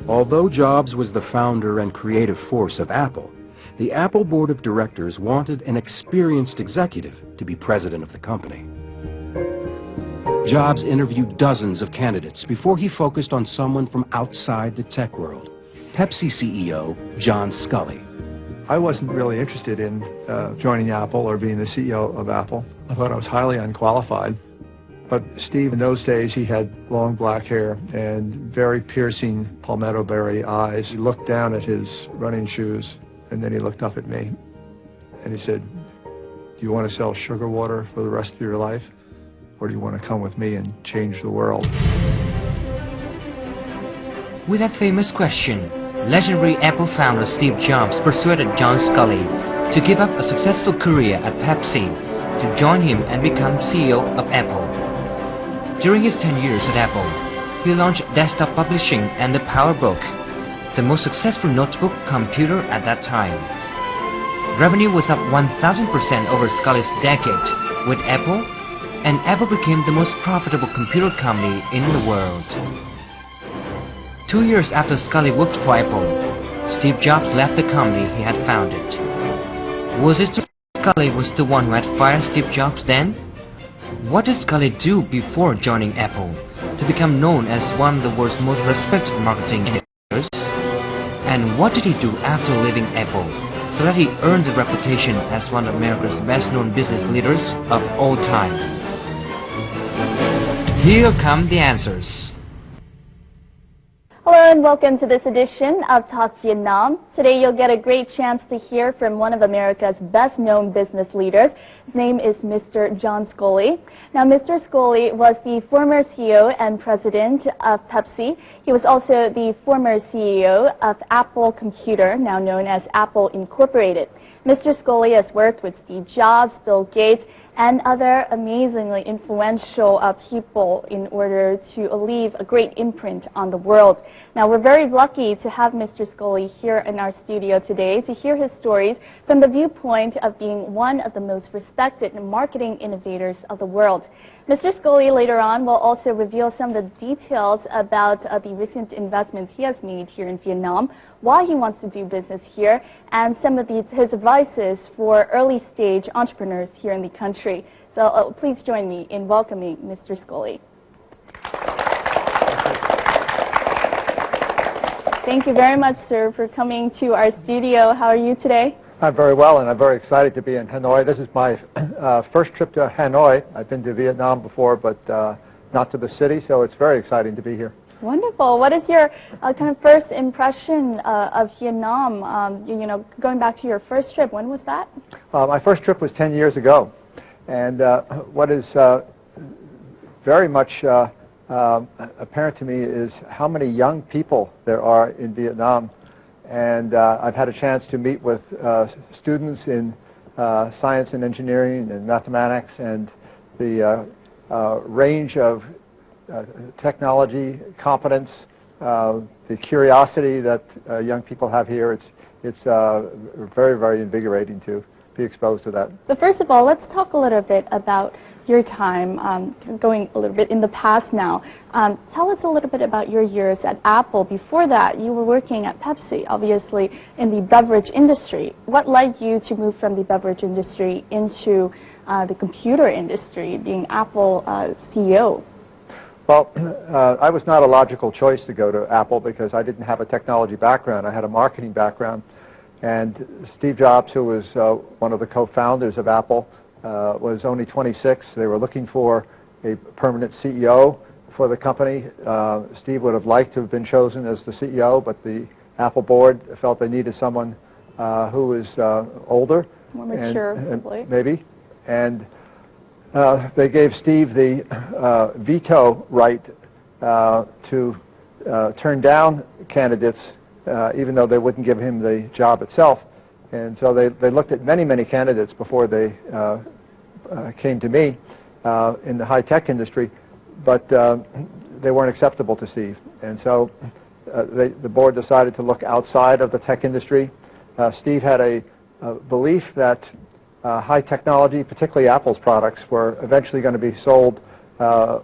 Although Jobs was the founder and creative force of Apple, the Apple board of directors wanted an experienced executive to be president of the company. Jobs interviewed dozens of candidates before he focused on someone from outside the tech world, Pepsi CEO John Sculley. I wasn't really interested in joining Apple or being the CEO of Apple. I thought I was highly unqualified. But Steve, in those days, he had long black hair and very piercing palmetto berry eyes. He looked down at his running shoes, and then he looked up at me, and he said, "Do you want to sell sugar water for the rest of your life, or do you want to come with me and change the world?" With that famous question, legendary Apple founder Steve Jobs persuaded John Sculley to give up a successful career at Pepsi to join him and become CEO of Apple. During his 10 years at Apple, he launched desktop publishing and the PowerBook, the most successful notebook computer at that time. Revenue was up 1,000% over Sculley's decade with Apple, and Apple became the most profitable computer company in the world. 2 years after Sculley worked for Apple, Steve Jobs left the company he had founded. Was it Sculley was the one who had fired Steve Jobs then? What did Sculley do before joining Apple to become known as one of the world's most respected marketing leaders? And what did he do after leaving Apple so that he earned the reputation as one of America's best-known business leaders of all time? Here come the answers. Hello and welcome to this edition of Talk Vietnam. Today you'll get a great chance to hear from one of America's best-known business leaders. His name is Mr. John Sculley. Now, Mr. Sculley was the former CEO and president of Pepsi. He was also the former CEO of Apple Computer, now known as Apple Incorporated. Mr. Sculley has worked with Steve Jobs, Bill Gates, and other amazingly influential people in order to leave a great imprint on the world. Now, we're very lucky to have Mr. Sculley here in our studio today to hear his stories from the viewpoint of being one of the most respected marketing innovators of the world. Mr. Sculley later on will also reveal some of the details about the recent investments he has made here in Vietnam, why he wants to do business here, and some of his advices for early-stage entrepreneurs here in the country. So please join me in welcoming Mr. Sculley. Thank you very much, sir, for coming to our studio. How are you today? I'm very well, and I'm very excited to be in Hanoi. This is my first trip to Hanoi. I've been to Vietnam before, but not to the city, so it's very exciting to be here. Wonderful. What is your kind of first impression of Vietnam? Going back to your first trip, when was that? My first trip was 10 years ago, and what is very much apparent to me is how many young people there are in Vietnam. And I've had a chance to meet with students in science and engineering and mathematics, and the range of technology, competence, the curiosity that young people have here. It's very, very invigorating to be exposed to that. But first of all, let's talk a little bit about your time, going a little bit in the past now. Tell us a little bit about your years at Apple. Before that, you were working at Pepsi, obviously, in the beverage industry. What led you to move from the beverage industry into the computer industry, being Apple CEO? Well, I was not a logical choice to go to Apple because I didn't have a technology background. I had a marketing background. And Steve Jobs, who was one of the co-founders of Apple, was only 26. They were looking for a permanent CEO for the company. Steve would have liked to have been chosen as the CEO, but the Apple board felt they needed someone who was older. More mature, probably. Maybe. And they gave Steve the veto right to turn down candidates, even though they wouldn't give him the job itself. And so they looked at many, many candidates before they came to me in the high-tech industry, but they weren't acceptable to Steve. And so the board decided to look outside of the tech industry. Steve had a belief that high technology, particularly Apple's products, were eventually going to be sold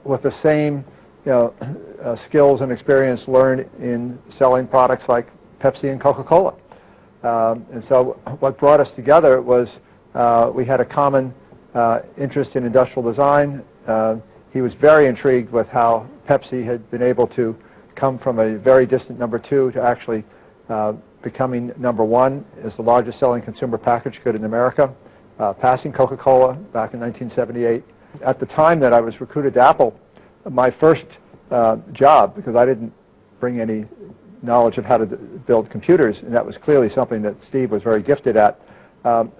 with the same skills and experience learned in selling products like Pepsi and Coca-Cola. And so what brought us together was we had a common interest in industrial design. He was very intrigued with how Pepsi had been able to come from a very distant number 2 to actually becoming number 1 as the largest selling consumer packaged good in America, passing Coca-Cola back in 1978. At the time that I was recruited to Apple, my first job, because I didn't bring any knowledge of how to build computers, and that was clearly something that Steve was very gifted at,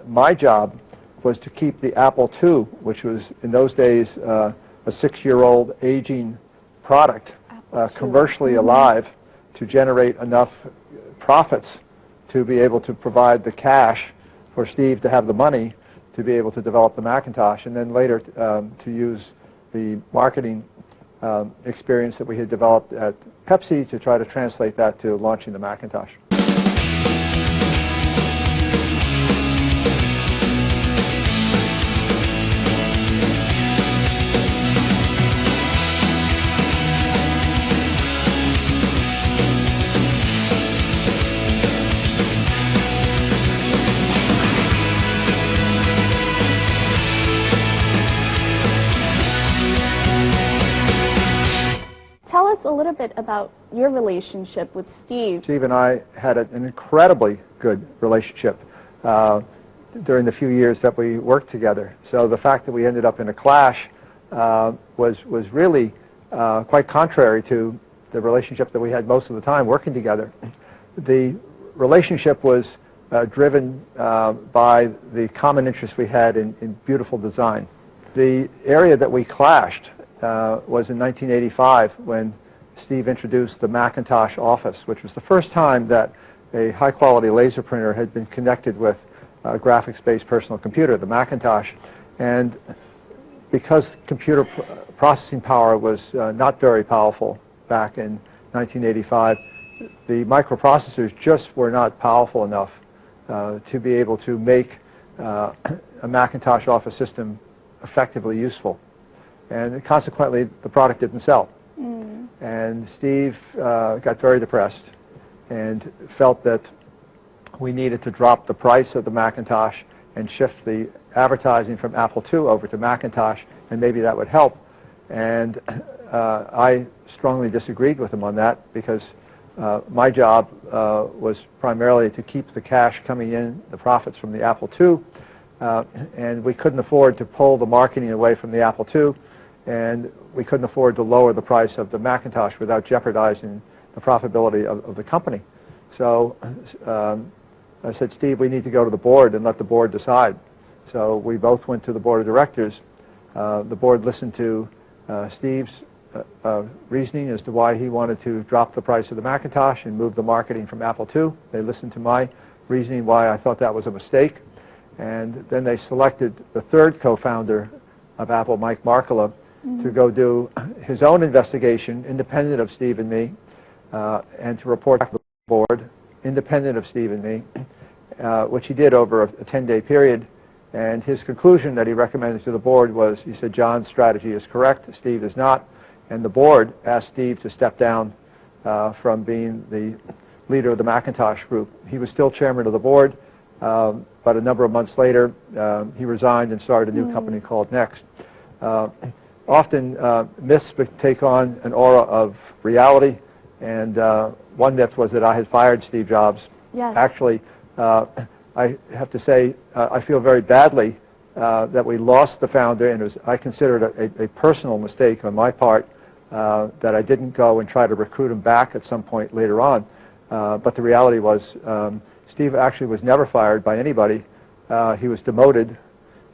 my job was to keep the Apple II, which was in those days a 6-year-old aging product, commercially alive to generate enough profits to be able to provide the cash for Steve to have the money to be able to develop the Macintosh, and then later to use the marketing experience that we had developed at Pepsi to try to translate that to launching the Macintosh. Tell us a little bit about your relationship with Steve. Steve and I had an incredibly good relationship during the few years that we worked together. So the fact that we ended up in a clash was really quite contrary to the relationship that we had most of the time working together. The relationship was driven by the common interest we had in beautiful design. The area that we clashed was in 1985 when Steve introduced the Macintosh Office, which was the first time that a high-quality laser printer had been connected with a graphics-based personal computer, the Macintosh. And because computer processing power was not very powerful back in 1985, the microprocessors just were not powerful enough to be able to make a Macintosh Office system effectively useful. And consequently, the product didn't sell. And Steve got very depressed and felt that we needed to drop the price of the Macintosh and shift the advertising from Apple II over to Macintosh, and maybe that would help. And I strongly disagreed with him on that because my job was primarily to keep the cash coming in, the profits from the Apple II, and we couldn't afford to pull the marketing away from the Apple II, and we couldn't afford to lower the price of the Macintosh without jeopardizing the profitability of the company. So I said, Steve, we need to go to the board and let the board decide. So we both went to the board of directors. The board listened to Steve's reasoning as to why he wanted to drop the price of the Macintosh and move the marketing from Apple II. They listened to my reasoning why I thought that was a mistake. And then they selected the third co-founder of Apple, Mike Markkula, to go do his own investigation, independent of Steve and me, and to report back to the board, independent of Steve and me, which he did over a 10-day period. And his conclusion that he recommended to the board was, he said, John's strategy is correct, Steve is not. And the board asked Steve to step down from being the leader of the Macintosh group. He was still chairman of the board, but a number of months later, he resigned and started a new company called Next. Often myths take on an aura of reality, and one myth was that I had fired Steve Jobs. Yes. Actually, I have to say I feel very badly that we lost the founder, and I consider it a personal mistake on my part that I didn't go and try to recruit him back at some point later on. But the reality was Steve actually was never fired by anybody. He was demoted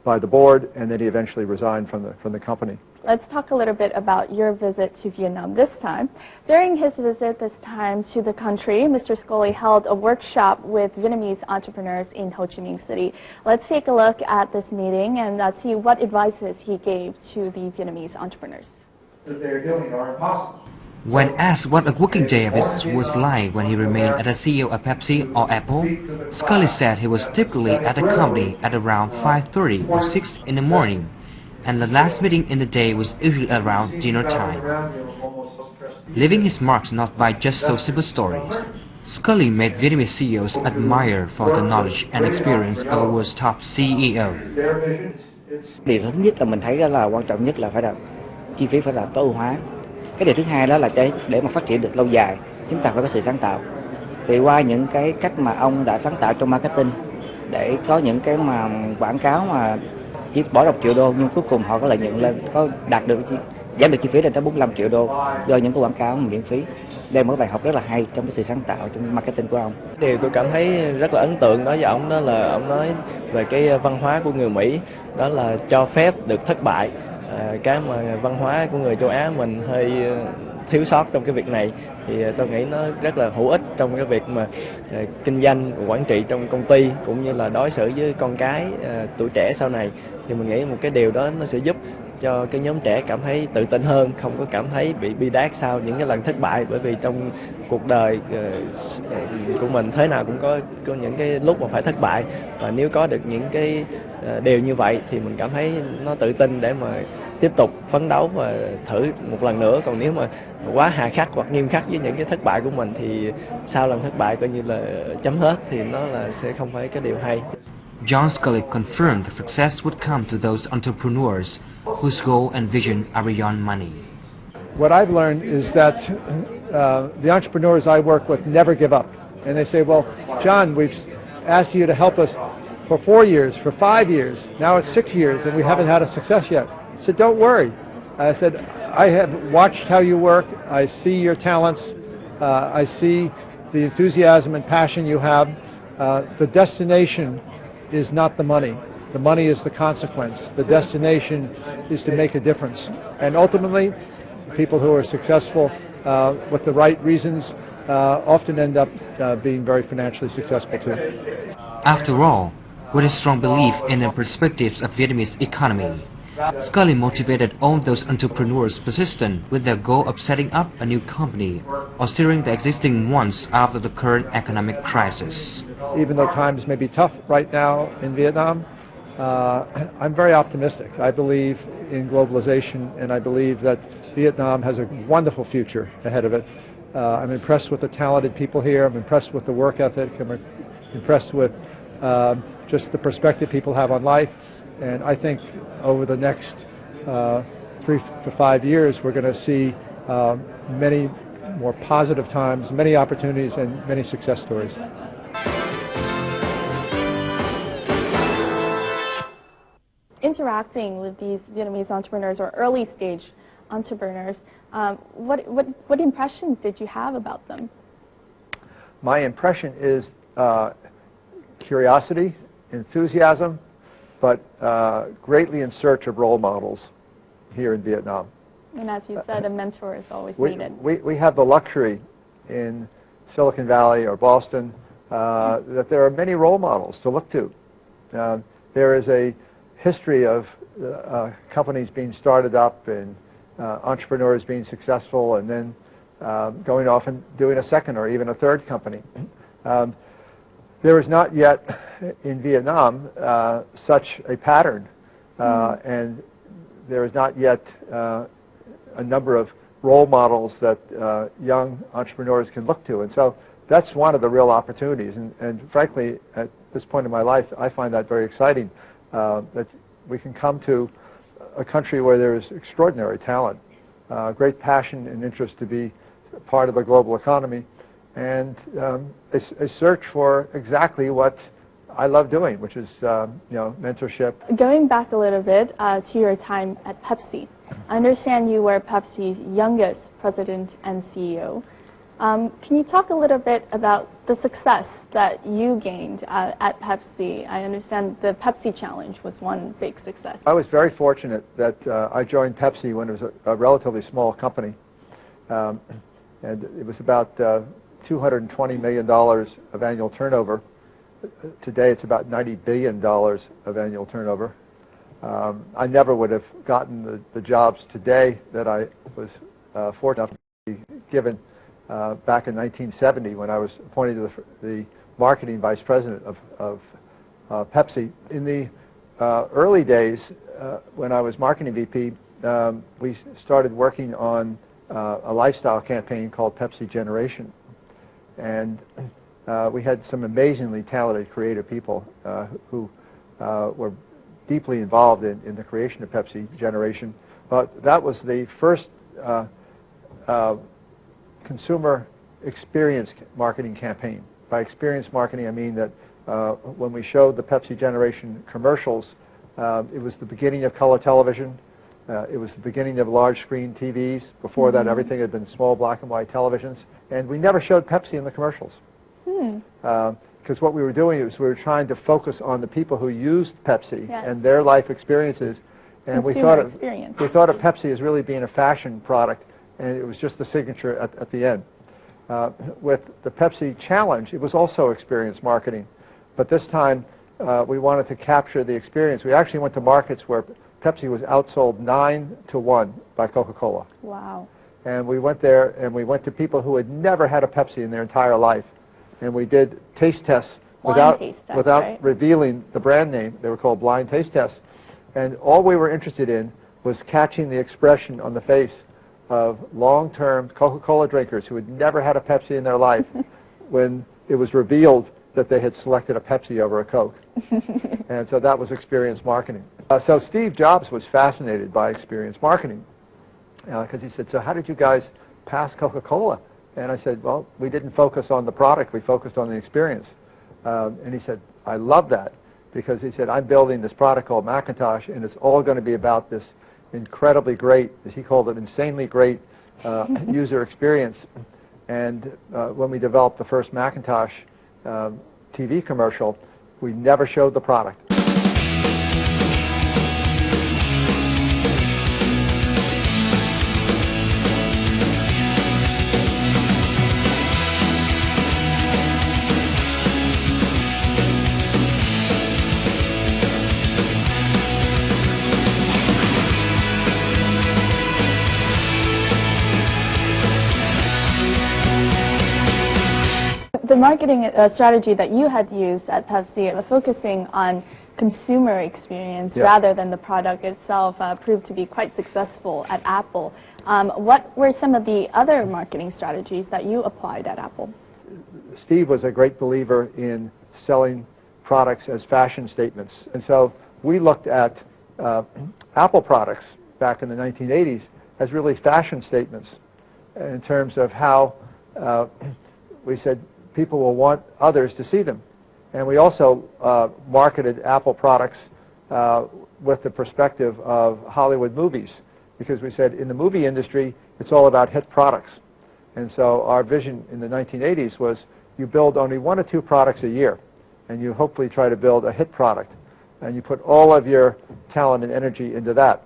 by the board, and then he eventually resigned from the company. Let's talk a little bit about your visit to Vietnam this time. During his visit this time to the country, Mr. Scully held a workshop with Vietnamese entrepreneurs in Ho Chi Minh City. Let's take a look at this meeting and see what advices he gave to the Vietnamese entrepreneurs. That they're doing are impossible. When asked what a working day of his was like when he remained as the CEO of Pepsi or Apple, Scully said he was typically at the company at around 5:30 or 6 in the morning. and the last meeting in the day was usually around dinner time. Leaving his marks not by just so simple stories, Scully made Vietnamese CEOs admire for the knowledge and experience of a world's top CEO. Điều thứ nhất là mình thấy là quan trọng nhất là phải là chi phí phải là tối ưu hóa. Cái điều thứ hai đó là để mà phát triển được lâu dài, chúng ta phải có sự sáng tạo. Vì qua những cái cách mà ông đã sáng tạo trong marketing để có những cái mà quảng cáo mà chỉ bỏ $1 triệu nhưng cuối cùng họ có lợi nhuận lên, có đạt được giảm được chi phí lên tới $45 triệu do những cái quảng cáo miễn phí. Đây là một bài học rất là hay trong cái sự sáng tạo trong marketing của ông. Điều tôi cảm thấy rất là ấn tượng đối với ông đó là ông nói về cái văn hóa của người Mỹ, đó là cho phép được thất bại. Cái mà văn hóa của người châu Á mình hơi thiếu sót trong cái việc này, thì tôi nghĩ nó rất là hữu ích trong cái việc mà kinh doanh, quản trị trong công ty cũng như là đối xử với con cái tuổi trẻ sau này. Thì mình nghĩ một cái điều đó nó sẽ giúp cho cái nhóm trẻ cảm thấy tự tin hơn, không có cảm thấy bị bi đát sau những cái lần thất bại, bởi vì trong cuộc đời của mình thế nào cũng có những cái lúc mà phải thất bại, và nếu có được những cái điều như vậy thì mình cảm thấy nó tự tin để mà tiếp tục phấn đấu và thử một lần nữa. Còn nếu mà quá hà khắc hoặc nghiêm khắc với những cái thất bại của mình thì sau lần thất bại coi như là chấm hết, thì nó là sẽ không phải cái điều hay. John Scully confirmed that success would come to those entrepreneurs whose goal and vision are beyond money. What I've learned is that the entrepreneurs I work with never give up. And they say, well, John, we've asked you to help us for 4 years, for 5 years, now it's 6 years, and we haven't had a success yet. I said, don't worry. I said, I have watched how you work. I see your talents. I see the enthusiasm and passion you have. The destination is not the money. The money is the consequence. The destination is to make a difference. And ultimately, people who are successful with the right reasons often end up being very financially successful too. After all, with his strong belief in the perspectives of Vietnamese economy, Scully motivated all those entrepreneurs persistent with their goal of setting up a new company or steering the existing ones out of the current economic crisis. Even though times may be tough right now in Vietnam, I'm very optimistic. I believe in globalization, and I believe that Vietnam has a wonderful future ahead of it. I'm impressed with the talented people here. I'm impressed with the work ethic. I'm impressed with just the perspective people have on life. And I think over the next 3 to 5 years, we're going to see many more positive times, many opportunities, and many success stories. Interacting with these Vietnamese entrepreneurs or early stage entrepreneurs, what impressions did you have about them? My impression is curiosity, enthusiasm, but greatly in search of role models here in Vietnam. And as you said, a mentor is always needed. We have the luxury in Silicon Valley or Boston that there are many role models to look to. There is a history of companies being started up and entrepreneurs being successful and then going off and doing a second or even a third company. There is not yet in Vietnam such a pattern, and there is not yet a number of role models that young entrepreneurs can look to. And so that's one of the real opportunities. And frankly, at this point in my life, I find that very exciting, that we can come to a country where there is extraordinary talent, great passion and interest to be part of the global economy, and a search for exactly what I love doing, which is mentorship. Going back a little bit to your time at Pepsi, I understand you were Pepsi's youngest president and CEO. Can you talk a little bit about the success that you gained at Pepsi? I understand the Pepsi Challenge was one big success. I was very fortunate that I joined Pepsi when it was a relatively small company, and it was about $220 million of annual turnover. Today it's about $90 billion of annual turnover. I never would have gotten the jobs today that I was fortunate enough to be given back in 1970 when I was appointed to the marketing vice president of Pepsi. In the early days, when I was marketing VP, we started working on a lifestyle campaign called Pepsi Generation. And we had some amazingly talented creative people who were deeply involved in the creation of Pepsi Generation. But that was the first consumer experience marketing campaign. By experience marketing, I mean that when we showed the Pepsi Generation commercials, it was the beginning of color television. It was the beginning of large screen TVs. Before that, everything had been small black and white televisions. And we never showed Pepsi in the commercials. Because what we were doing is we were trying to focus on the people who used Pepsi and their life experiences. And we thought of Pepsi as really being a fashion product, and it was just the signature at the end. With the Pepsi Challenge, it was also experience marketing. But this time, we wanted to capture the experience. We actually went to markets where Pepsi was outsold 9-1 by Coca-Cola. Wow. And we went there, and we went to people who had never had a Pepsi in their entire life. And we did taste tests without revealing the brand name. They were called blind taste tests. And all we were interested in was catching the expression on the face of long-term Coca-Cola drinkers who had never had a Pepsi in their life when it was revealed that they had selected a Pepsi over a Coke. And so that was experience marketing. So Steve Jobs was fascinated by experience marketing because he said, so how did you guys pass Coca-Cola? And I said, well, we didn't focus on the product, we focused on the experience. And he said, I love that, because he said, I'm building this product called Macintosh, and it's all going to be about this incredibly great, as he called it, insanely great user experience. And when we developed the first Macintosh TV commercial, we never showed the product. The marketing strategy that you had used at Pepsi, focusing on consumer experience rather than the product itself, proved to be quite successful at Apple. What were some of the other marketing strategies that you applied at Apple? Steve was a great believer in selling products as fashion statements. And so we looked at Apple products back in the 1980s as really fashion statements in terms of how we said people will want others to see them. And we also marketed Apple products with the perspective of Hollywood movies, because we said in the movie industry, it's all about hit products. And so our vision in the 1980s was you build only 1 or 2 products a year, and you hopefully try to build a hit product. And you put all of your talent and energy into that.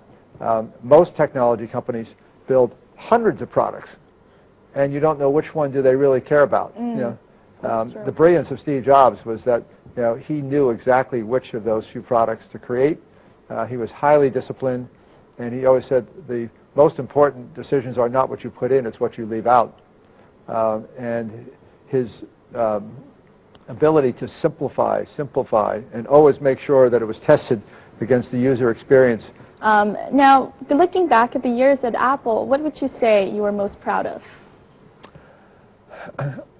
Most technology companies build hundreds of products, and you don't know which one do they really care about. You know? The brilliance of Steve Jobs was that he knew exactly which of those few products to create. He was highly disciplined, and he always said the most important decisions are not what you put in, it's what you leave out. And his ability to simplify, and always make sure that it was tested against the user experience. Now, looking back at the years at Apple, what would you say you were most proud of?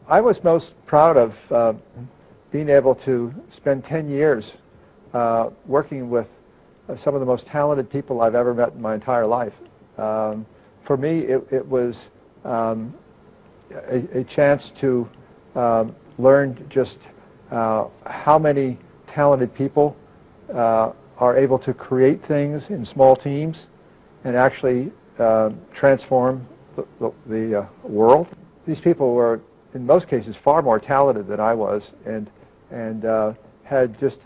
I was most proud of being able to spend 10 years working with some of the most talented people I've ever met in my entire life. For me, it was a chance to learn just how many talented people are able to create things in small teams and actually transform the world. These people were, in most cases, far more talented than I was, and had just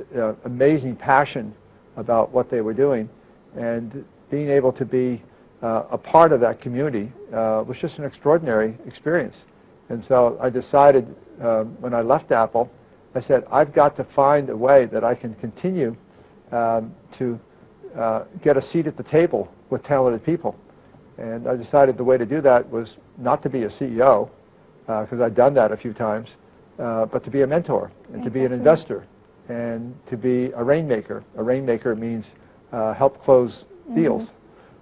amazing passion about what they were doing. And being able to be a part of that community was just an extraordinary experience. And so I decided when I left Apple, I said, I've got to find a way that I can continue to get a seat at the table with talented people. And I decided the way to do that was not to be a CEO, because I'd done that a few times, but to be a mentor and to be an investor and to be a rainmaker. A rainmaker means help close deals.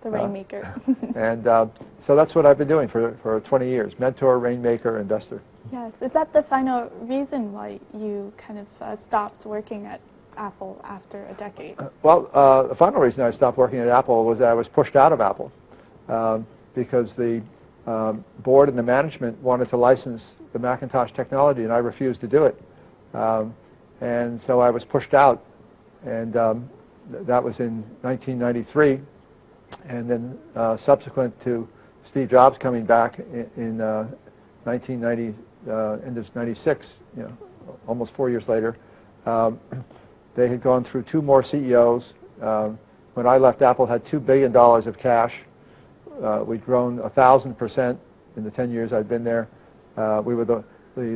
The rainmaker. And so that's what I've been doing for 20 years. Mentor, rainmaker, investor. Yes. Is that the final reason why you kind of stopped working at Apple after a decade? Well, the final reason I stopped working at Apple was that I was pushed out of Apple because the board and the management wanted to license the Macintosh technology, and I refused to do it. And so I was pushed out, and that was in 1993. And then subsequent to Steve Jobs coming back in 1990, end of 96, almost 4 years later, they had gone through 2 more CEOs. When I left, Apple had $2 billion of cash. We'd grown 1,000% in the 10 years I'd been there. We were the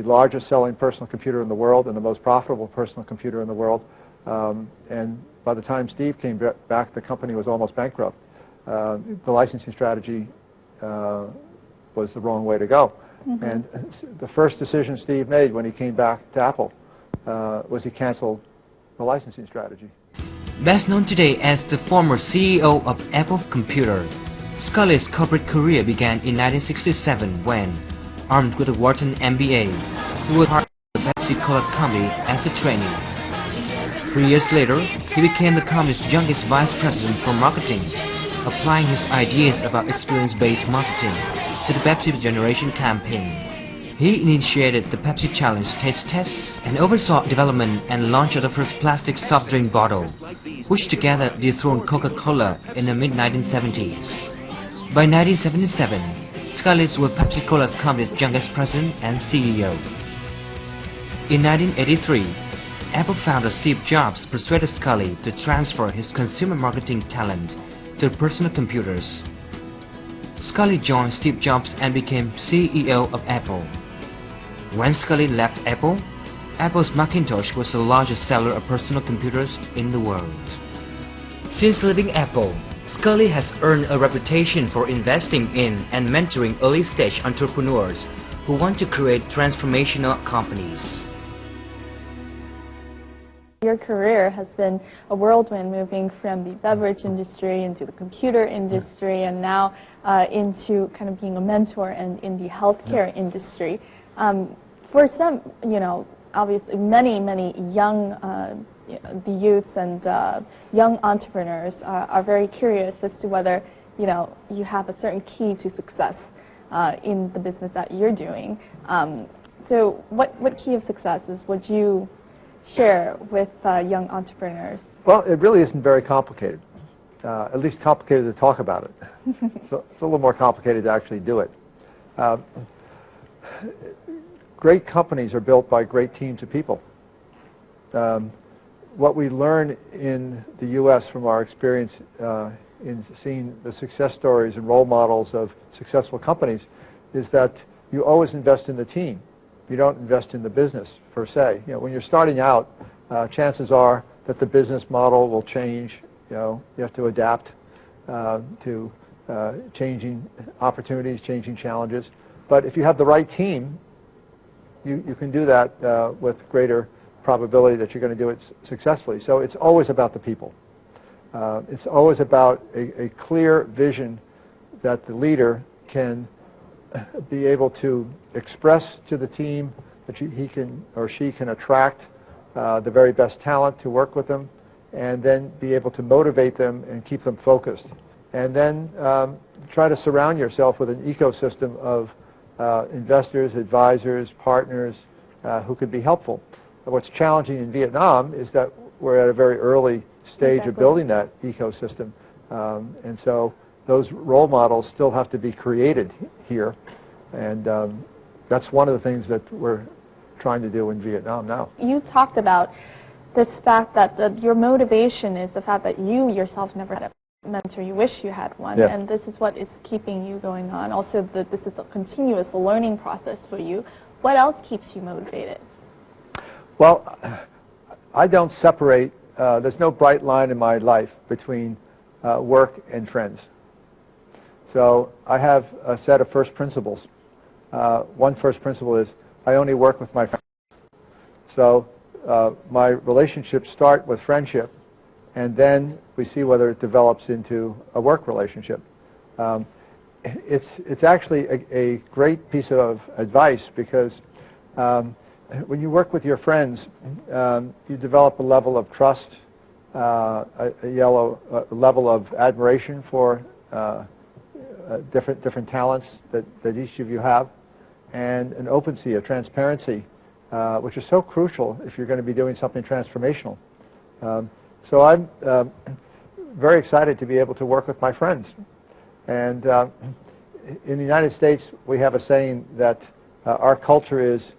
largest selling personal computer in the world and the most profitable personal computer in the world. And by the time Steve came back, the company was almost bankrupt. The licensing strategy was the wrong way to go. And the first decision Steve made when he came back to Apple was he canceled the licensing strategy. Best known today as the former CEO of Apple Computer, Scully's corporate career began in 1967 when, armed with a Wharton MBA, he was hired by the Pepsi-Cola company as a trainee. 3 years later, he became the company's youngest vice president for marketing, applying his ideas about experience-based marketing to the Pepsi Generation campaign. He initiated the Pepsi Challenge taste tests and oversaw development and launch of the first plastic soft drink bottle, which together dethroned Coca-Cola in the mid-1970s. By 1977, Scully was Pepsi-Cola's company's youngest president and CEO. In 1983, Apple founder Steve Jobs persuaded Scully to transfer his consumer marketing talent to personal computers. Scully joined Steve Jobs and became CEO of Apple. When Scully left Apple, Apple's Macintosh was the largest seller of personal computers in the world. Since leaving Apple, Scully has earned a reputation for investing in and mentoring early-stage entrepreneurs who want to create transformational companies. Your career has been a whirlwind, moving from the beverage industry into the computer industry and now into kind of being a mentor and in the healthcare industry. For some, obviously many young the youths and young entrepreneurs are very curious as to whether you have a certain key to success in the business that you're doing. So what key of successes would you share with young entrepreneurs? Well, it really isn't very complicated, at least complicated to talk about it. So it's a little more complicated to actually do it. Great companies are built by great teams of people. What we learn in the U.S. from our experience in seeing the success stories and role models of successful companies is that you always invest in the team. You don't invest in the business per se. When you're starting out, chances are that the business model will change. You have to adapt to changing opportunities, changing challenges. But if you have the right team, you can do that with greater probability that you're going to do it successfully. So it's always about the people. It's always about a clear vision that the leader can be able to express to the team, that he can or she can attract the very best talent to work with them, and then be able to motivate them and keep them focused. And then try to surround yourself with an ecosystem of investors, advisors, partners who could be helpful. What's challenging in Vietnam is that we're at a very early stage of building that ecosystem. And so those role models still have to be created here. And that's one of the things that we're trying to do in Vietnam now. You talked about this fact that your motivation is the fact that you yourself never had a mentor. You wish you had one. Yeah. And this is what is keeping you going on. Also, this is a continuous learning process for you. What else keeps you motivated? Well, I don't separate, there's no bright line in my life between work and friends. So I have a set of first principles. One first principle is I only work with my friends. So my relationships start with friendship, and then we see whether it develops into a work relationship. It's actually a great piece of advice because when you work with your friends, you develop a level of trust, a level of admiration for different talents that each of you have, and an openness, a transparency, which is so crucial if you're going to be doing something transformational. So I'm very excited to be able to work with my friends. And in the United States, we have a saying that our culture is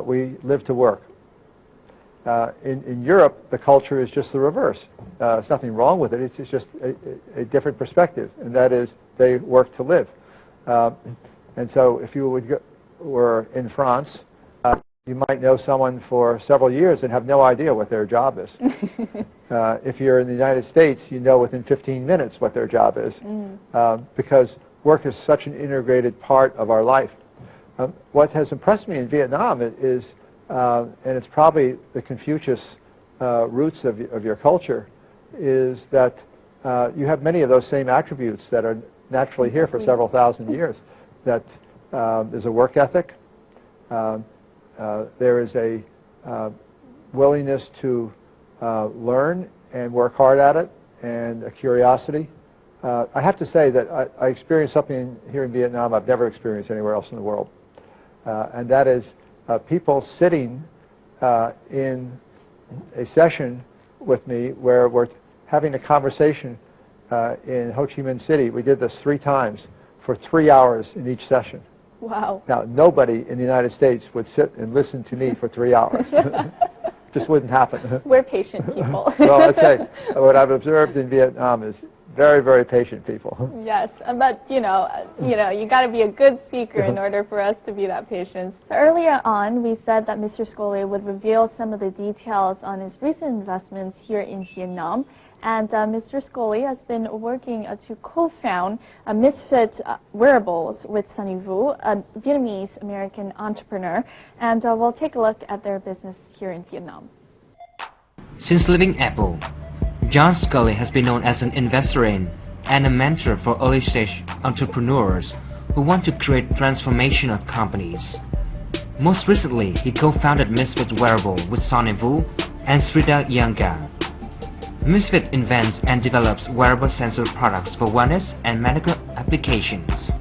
we live to work. In Europe, the culture is just the reverse. There's nothing wrong with it. It's just a different perspective, and that is they work to live. And so if you were in France, you might know someone for several years and have no idea what their job is. If you're in the United States, you know within 15 minutes what their job is, because work is such an integrated part of our life. What has impressed me in Vietnam is, and it's probably the Confucius roots of your culture, is that you have many of those same attributes that are naturally here for several thousand years. That there's a work ethic, there is a willingness to learn and work hard at it, and a curiosity. I have to say that I experienced something here in Vietnam I've never experienced anywhere else in the world, and that is people sitting in a session with me where we're having a conversation in Ho Chi Minh City. We did this 3 times for 3 hours in each session. Wow. Now, nobody in the United States would sit and listen to me for 3 hours. Just wouldn't happen. We're patient people. Well, I'd say what I've observed in Vietnam is very, very patient people. Yes, but you got to be a good speaker in order for us to be that patient. So earlier on, we said that Mr. Scully would reveal some of the details on his recent investments here in Vietnam. And Mr. Scully has been working to co-found Misfit Wearables with Sunny Vu, a Vietnamese-American entrepreneur. And we'll take a look at their business here in Vietnam. Since leaving Apple, John Scully has been known as an investor in and a mentor for early-stage entrepreneurs who want to create transformational companies. Most recently, he co-founded Misfit Wearable with Sunny Vu and Srida Yanga. Misfit invents and develops wearable sensor products for wellness and medical applications.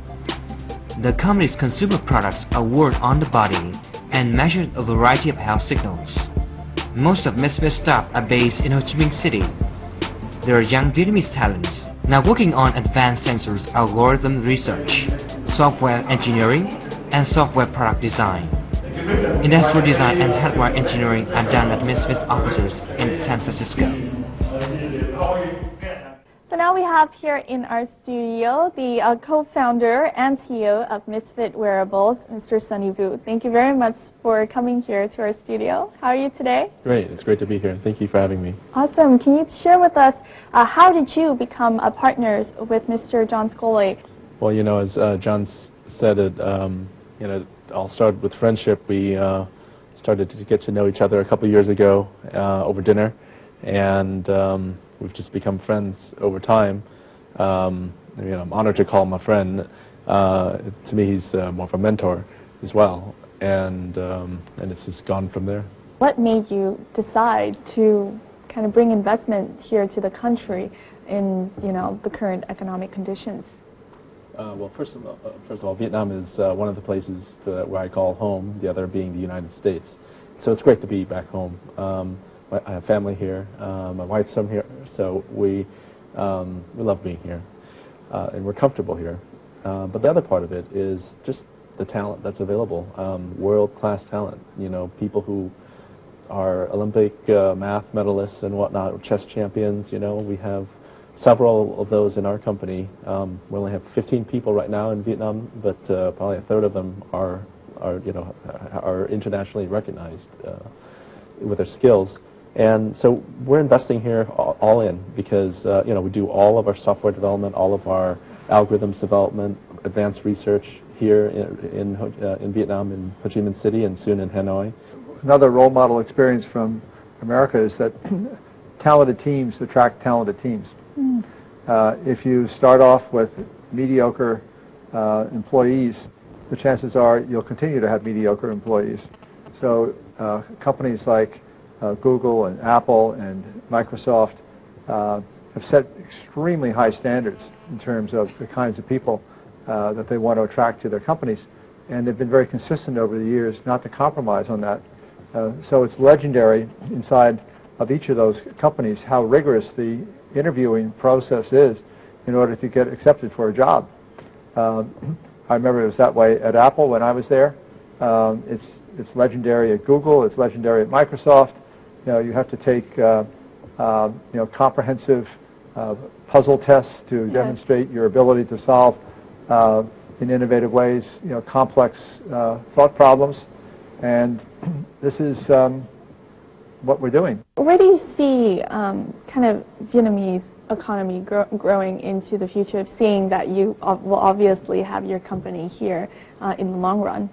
The company's consumer products are worn on the body and measure a variety of health signals. Most of Misfit staff are based in Ho Chi Minh City. There are young Vietnamese talents now working on advanced sensors, algorithm research, software engineering, and software product design. Industrial design and hardware engineering are done at Misfit offices in San Francisco. So now we have here in our studio the co-founder and CEO of Misfit Wearables, Mr. Sunny Vu. Thank you very much for coming here to our studio. How are you today? Great. It's great to be here. Thank you for having me. Awesome. Can you share with us how did you become partners with Mr. John Scully? Well, as John said, it all started with friendship. We started to get to know each other a couple of years ago over dinner, and we've just become friends over time. I'm honored to call him a friend. To me, he's more of a mentor as well, and it's just gone from there. What made you decide to kind of bring investment here to the country in the current economic conditions? Well, first of all, Vietnam is one of the places where I call home. The other being the United States. So it's great to be back home. I have family here. My wife's from here, so we love being here, and we're comfortable here. But the other part of it is just the talent that's available, world-class talent. People who are Olympic math medalists and whatnot, chess champions. We have several of those in our company. We only have 15 people right now in Vietnam, but probably a third of them are internationally recognized with their skills. And so we're investing here all in because we do all of our software development, all of our algorithms development, advanced research here in Vietnam, in Ho Chi Minh City, and soon in Hanoi. another role model experience from America is that talented teams attract talented teams. If you start off with mediocre employees, the chances are you'll continue to have mediocre employees. So companies like Google and Apple and Microsoft have set extremely high standards in terms of the kinds of people that they want to attract to their companies. And they've been very consistent over the years not to compromise on that. So it's legendary inside of each of those companies how rigorous the interviewing process is in order to get accepted for a job. I remember it was that way at Apple when I was there. It's legendary at Google. It's legendary at Microsoft. You have to take comprehensive puzzle tests to demonstrate your ability to solve in innovative ways, complex thought problems, and this is what we're doing. Where do you see kind of Vietnamese economy growing into the future, seeing that you will obviously have your company here in the long run?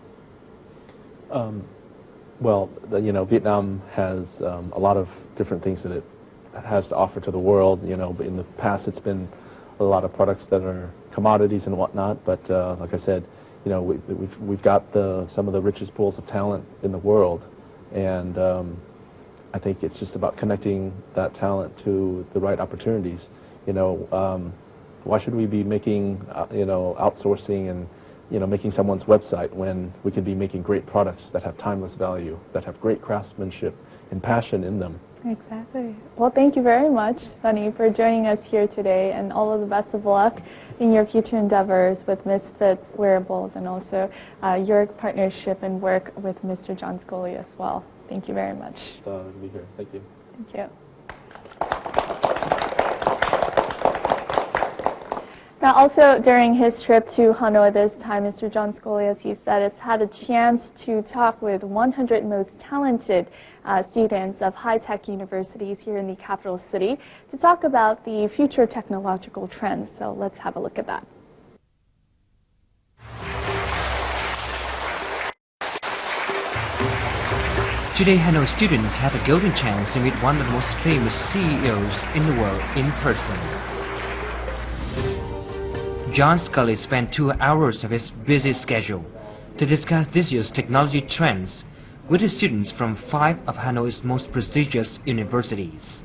Well, Vietnam has a lot of different things that it has to offer to the world. But in the past, it's been a lot of products that are commodities and whatnot. But like I said, we've got some of the richest pools of talent in the world, and I think it's just about connecting that talent to the right opportunities. Why should we be making outsourcing and making someone's website when we could be making great products that have timeless value, that have great craftsmanship and passion in them? Exactly. Well, thank you very much, Sunny, for joining us here today, and all of the best of luck in your future endeavors with Misfits Wearables, and also your partnership and work with Mr. John Scully as well. Thank you very much. It's an honor to be here. Thank you. Thank you. Now, also during his trip to Hanoi this time, Mr. John Scully, as he said, has had a chance to talk with 100 most talented students of high-tech universities here in the capital city to talk about the future technological trends. So let's have a look at that. Today, Hanoi students have a golden chance to meet one of the most famous CEOs in the world in person. John Scully spent 2 hours of his busy schedule to discuss this year's technology trends with his students from 5 of Hanoi's most prestigious universities.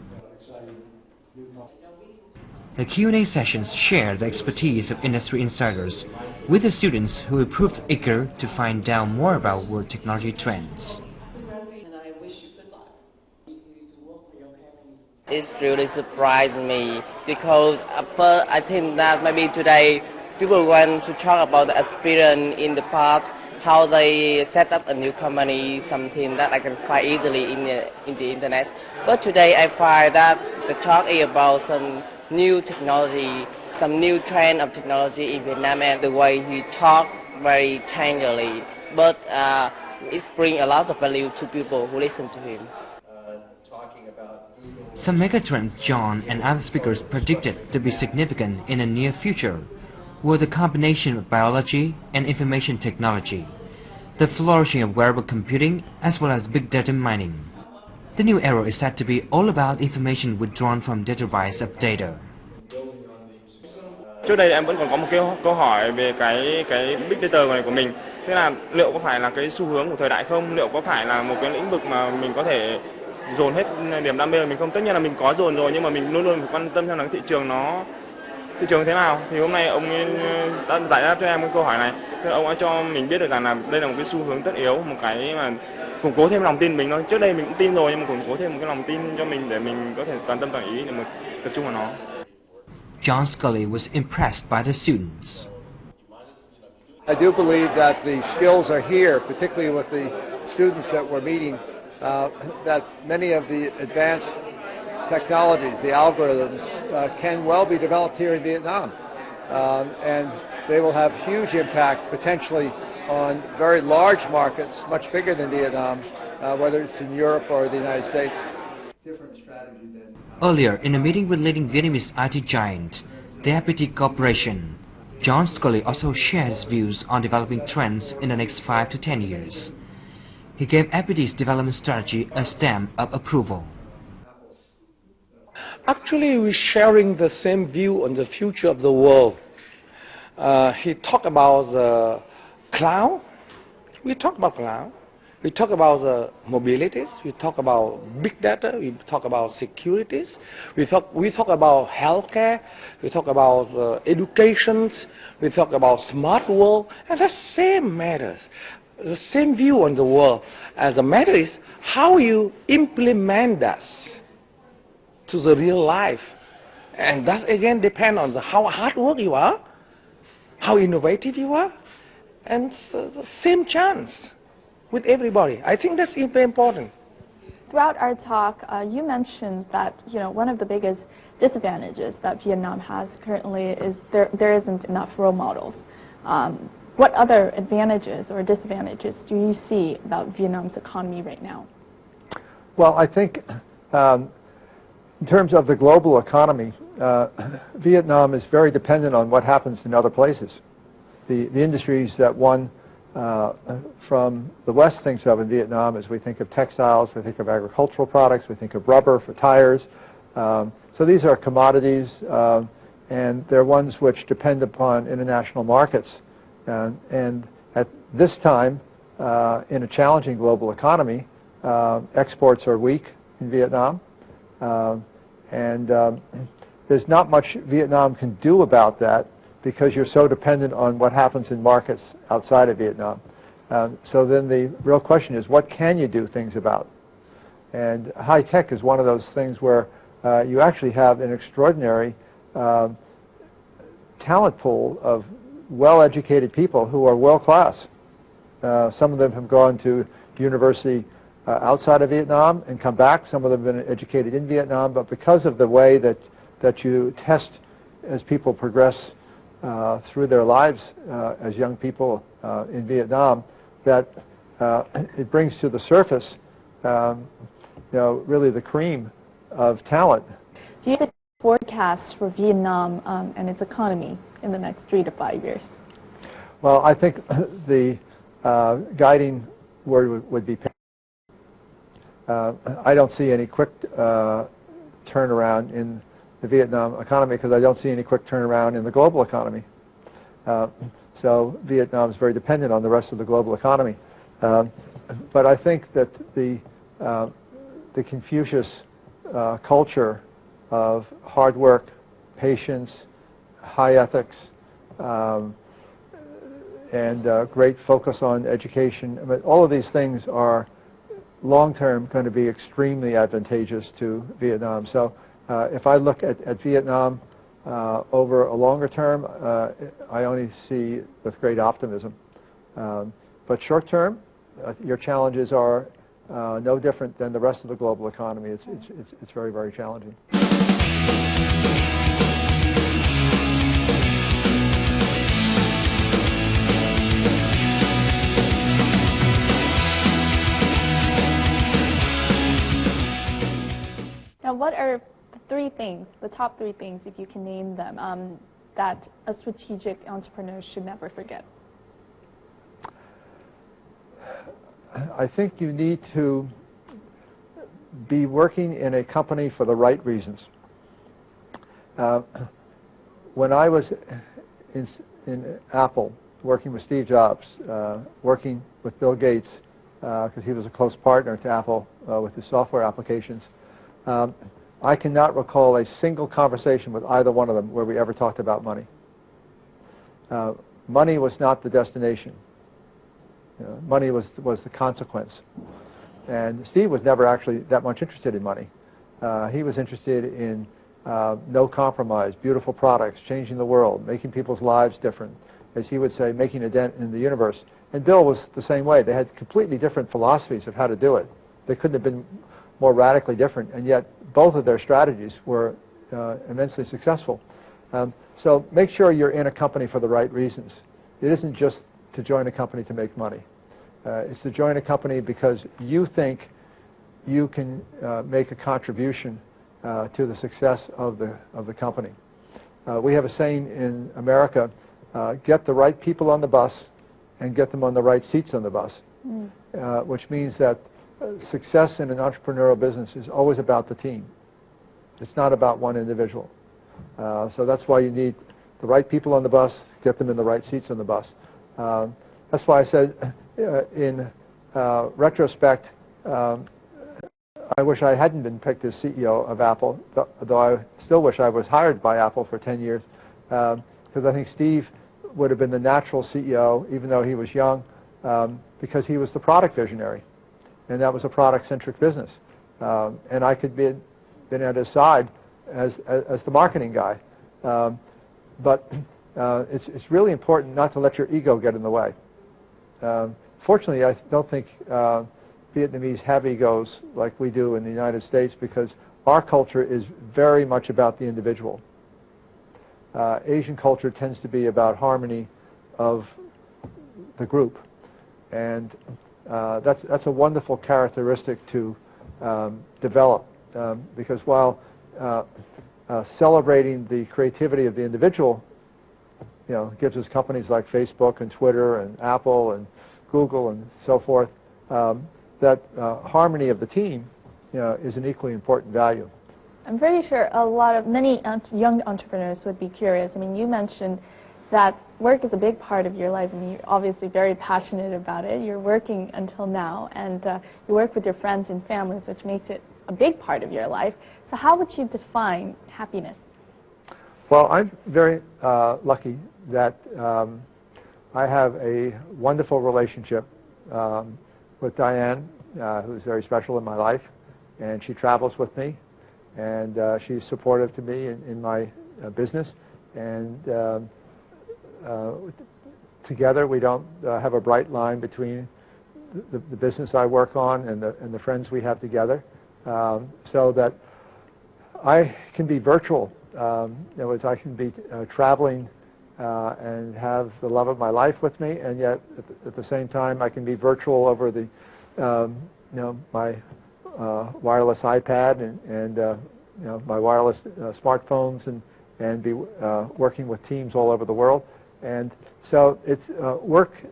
The Q&A sessions share the expertise of industry insiders with the students who proved eager to find out more about world technology trends. It's really surprised me because at first I think that maybe today people want to talk about the experience in the past, how they set up a new company, something that I can find easily in the internet. But today I find that the talk is about some new technology, some new trend of technology in Vietnam, and the way he talk very tenderly, but it brings a lot of value to people who listen to him. Some megatrends John and other speakers predicted to be significant in the near future were the combination of biology and information technology, the flourishing of wearable computing, as well as big data mining. The new era is said to be all about information withdrawn from database of data. Trước đây em vẫn còn có một cái câu hỏi về cái big data này của mình. Thế là liệu có phải là cái xu hướng của thời đại không? Liệu có phải là một cái lĩnh vực mà mình có thể dồn hết niềm đam mê của mình không? Tất nhiên là mình có dồn rồi, nhưng mà mình luôn luôn phải quan tâm xem là thị trường thế nào. Thì hôm nay ông ấy đã giải đáp cho em cái câu hỏi này. Thế ông ấy cho mình biết được rằng là đây là một cái xu hướng tất yếu, một cái mà củng cố thêm lòng tin mình thôi. Trước đây mình cũng tin rồi, nhưng mà củng cố thêm một cái lòng tin cho mình để mình có thể toàn tâm toàn ý để mình tập trung vào nó. John Scully was impressed by the students. I do believe that the skills are here, particularly with the students that we're meeting, that many of the advanced technologies, the algorithms, can well be developed here in Vietnam. And they will have huge impact potentially on very large markets, much bigger than Vietnam, whether it's in Europe or the United States. Different strategy than... Earlier, in a meeting with leading Vietnamese IT giant, the FPT Corporation, John Scully also shared his views on developing trends in the next 5 to 10 years. He gave APD's development strategy a stamp of approval. Actually, we're sharing the same view on the future of the world. He talked about the cloud. We talk about cloud. We talk about the mobilities. We talk about big data. We talk about securities. We talk about healthcare. We talk about education. We talk about smart world. And the same matters. The same view on the world. As the matter is how you implement that to the real life. And that again depends on how hard work you are, how innovative you are, and the same chance with everybody. I think that's very important. Throughout our talk, you mentioned that one of the biggest disadvantages that Vietnam has currently is there isn't enough role models. What other advantages or disadvantages do you see about Vietnam's economy right now? Well, I think in terms of the global economy, Vietnam is very dependent on what happens in other places. The industries that one from the West thinks of in Vietnam is we think of textiles, we think of agricultural products, we think of rubber for tires. So these are commodities, and they're ones which depend upon international markets. And at this time, in a challenging global economy, exports are weak in Vietnam. There's not much Vietnam can do about that because you're so dependent on what happens in markets outside of Vietnam. So then the real question is, what can you do things about? And high tech is one of those things where you actually have an extraordinary talent pool of well-educated people who are world-class. Some of them have gone to university outside of Vietnam and come back. Some of them have been educated in Vietnam, but because of the way that you test as people progress through their lives as young people in Vietnam, that it brings to the surface, really the cream of talent. Do you have a forecast for Vietnam and its economy in the next 3 to 5 years? Well, I think the guiding word would be I don't see any quick turnaround in the Vietnam economy because I don't see any quick turnaround in the global economy. So Vietnam is very dependent on the rest of the global economy. But I think that the Confucius culture of hard work, patience, high ethics, and great focus on education, I mean, all of these things are long-term going to be extremely advantageous to Vietnam. So if I look at Vietnam over a longer term, I only see with great optimism. But short term, your challenges are no different than the rest of the global economy. It's very, very challenging. Now, what are the top three things, if you can name them, that a strategic entrepreneur should never forget? I think you need to be working in a company for the right reasons. When I was in Apple, working with Steve Jobs, working with Bill Gates, because he was a close partner to Apple with his software applications, I cannot recall a single conversation with either one of them where we ever talked about money. Money was not the destination. Money was the consequence. And Steve was never actually that much interested in money. He was interested in no compromise, beautiful products, changing the world, making people's lives different, as he would say, making a dent in the universe. And Bill was the same way. They had completely different philosophies of how to do it. They couldn't have been more radically different, and yet both of their strategies were immensely successful. So make sure you're in a company for the right reasons. It isn't just to join a company to make money. It's to join a company because you think you can make a contribution to the success of the company. We have a saying in America, get the right people on the bus and get them on the right seats on the bus. which means that success in an entrepreneurial business is always about the team. It's not about one individual. So that's why you need the right people on the bus, get them in the right seats on the bus. That's why I said, in retrospect, I wish I hadn't been picked as CEO of Apple, though I still wish I was hired by Apple for 10 years, because I think Steve would have been the natural CEO, even though he was young, because he was the product visionary, and that was a product-centric business. And I could be been at his side as the marketing guy. But it's really important not to let your ego get in the way. Fortunately, I don't think Vietnamese have egos like we do in the United States, because our culture is very much about the individual. Asian culture tends to be about harmony of the group, and that's a wonderful characteristic to develop, because while celebrating the creativity of the individual, gives us companies like Facebook and Twitter and Apple and Google and so forth, that harmony of the team, is an equally important value. I'm pretty sure many young entrepreneurs would be curious. I mean, you mentioned that work is a big part of your life. I mean, you're obviously very passionate about it. You're working until now, and you work with your friends and families, which makes it a big part of your life. So how would you define happiness? Well, I'm very lucky that I have a wonderful relationship with Diane, who's very special in my life, and she travels with me, and she's supportive to me in my business, and together we don't have a bright line between the business I work on and the friends we have together, so that I can be virtual. In other words, I can be traveling and have the love of my life with me, and yet at the same time I can be virtual over the my wireless iPad and my wireless smartphones, and be working with teams all over the world. And so it's work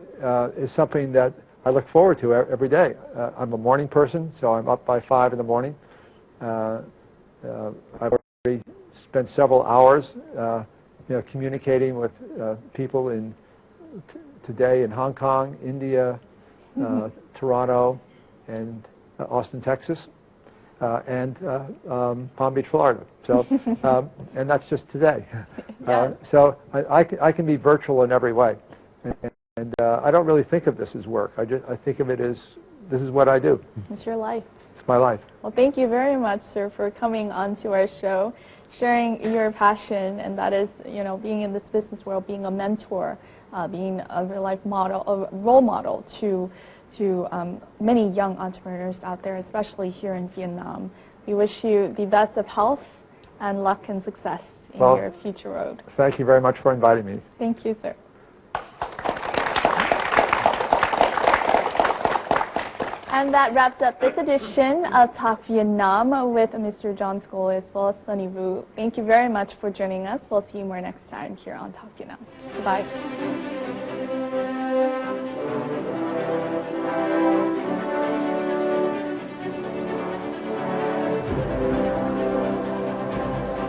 is something that I look forward to every day. I'm a morning person, so I'm up by 5 in the morning. I've already spent several hours communicating with people today in Hong Kong, India, Toronto, and Austin, Texas, and Palm Beach, Florida. So, and that's just today. So I can be virtual in every way, and I don't really think of this as work. I think of it as, this is what I do. It's your life. It's my life. Well, thank you very much, sir, for coming onto our show, sharing your passion, and that is, being in this business world, being a mentor, being a real life model, a role model to many young entrepreneurs out there, especially here in Vietnam. We wish you the best of health and luck and success in your future road. Thank you very much for inviting me. Thank you, sir. And that wraps up this edition of Talk Vietnam with Mr. John Scoley as well as Sunny Vu. Thank you very much for joining us. We'll see you more next time here on Talk Vietnam. Goodbye.